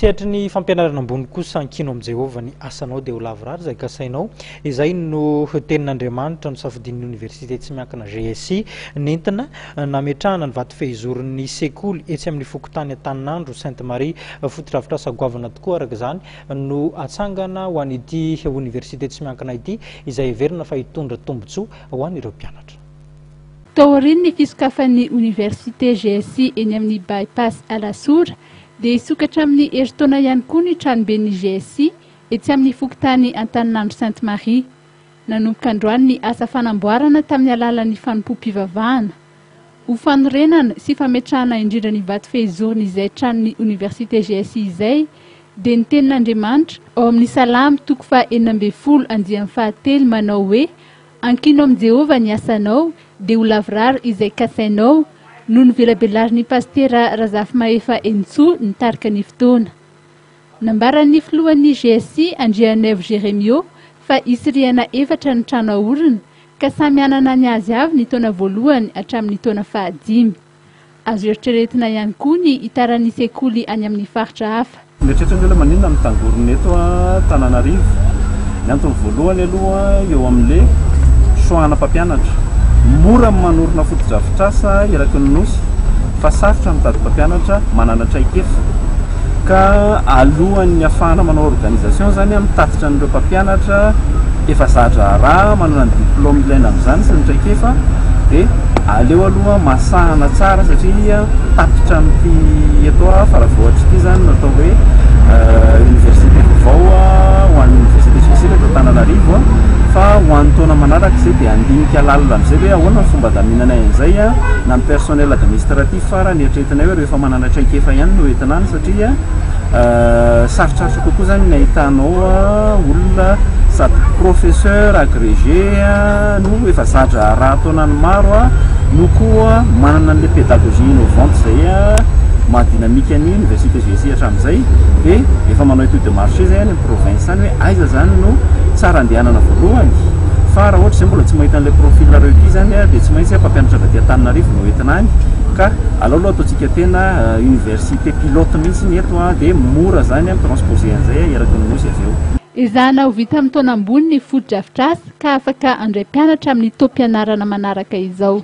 Sehatry ny fampianarana ambony kosa Ankino amin'ny Jehovah ny asanao dia ho lavorary izay kasainao izay no tenin'Andriamanitra no safidin'ny oniversite tsy miankina GSI nentina nametrahana ny vatofehizoron'ny sekoly etsy amin'ny fokontany Antaninandro Sainte Marie fotodrafitra sagoavana tokoa araka izany no atsangana ho an'ity oniversite tsy miankina ity izay heverina fa hitondra tombotsoa ho an'ireo mpianatra. Taoriny ny fisokafan'ny oniversite GSI eny amin'ny bypass Alasora dia sokatra amin'ny herintaona ihany koa ny tranoben'ny GSI etsy amin'ny fokontany Antaninandro Sainte Marie. Nanomboka androany ny asa fanamboarana tamin'ny alalan'ny fanompo-pivavahana, ho fanorenana sy fametrahana indrindra ny vatofehizorony izay tranon'ny oniversite GSI izay dia ny tenin'Andriamanitra ao amin'ny salamy toko fa 9:10 manao hoe Ankino amin'ny Jehovah ny asanao dia ho lavorary izay kasainao noho ny velabelarin'ny pastera Razafy Maefa Enitso nitarika ny fotoana. Nambaran'ny filohan'ny GSI Andrianève Jérémio fa isiriana 4 ny trano ahorina ka samy anana ny azy avy ny taona voalohany hatramin'ny taona 5. Azo eritreretina ihany koa ny itaran'ny sekoly any amin'ny faritra hafa. Mieritreritra ny olona maninona amin'ny tangorony eto Antananarivo. Ny antony voalohany aloha eo amin'le soahana mpampianatra. Mora manorina fotodrafitrasa eraky ny nosy fa sarotra mitady mpampianatra manana traikefa ka alohan'ny afahana manao organisation zany mitatitra an'ireo mpampianatra efa zatra raha manana ny diplôme ilaina amin'izany sy ny traikefa dia aleo aloha masahana tsara satria tapitra amin'ity eto faravohatra ity zany natao hoe université vao ho an'ny université GSI eto Antananarivo fa ho an'ny taona manaraka izay dia andinika lalina amin'izay hoe ahoana ny fomba daminanay an'izay na ny personnel administratif farany eritreretinay hoe rehefa manana traikefa ihany no entina any satria sarotsarotra kokoa zany ny ahitanao olona sady professeur agrégé no efa zatra raha taonany maro no koa manana an'le pédagogie innovante zay mahadinamika ny université GSI hatramin'izay dia efa manao étude de marché zay any province any hoe aiza zany no tsara andehanana voalohany fa raha ohatra izay mbola tsy mahita an'ilay profil reo ity zany dia tsy maintsy mpampianatra avy aty Antananarivo no entina any ka aloha ataontsika tena université pilote mihitsy ny eto dia mora zany transposé an'izay eraky ny nosy avy eo. Izana ho vita amin'ny taona ambony ny fotodrafitrasa ka afaka andray mpianatra amin'ny taom-pianarana manaraka izao.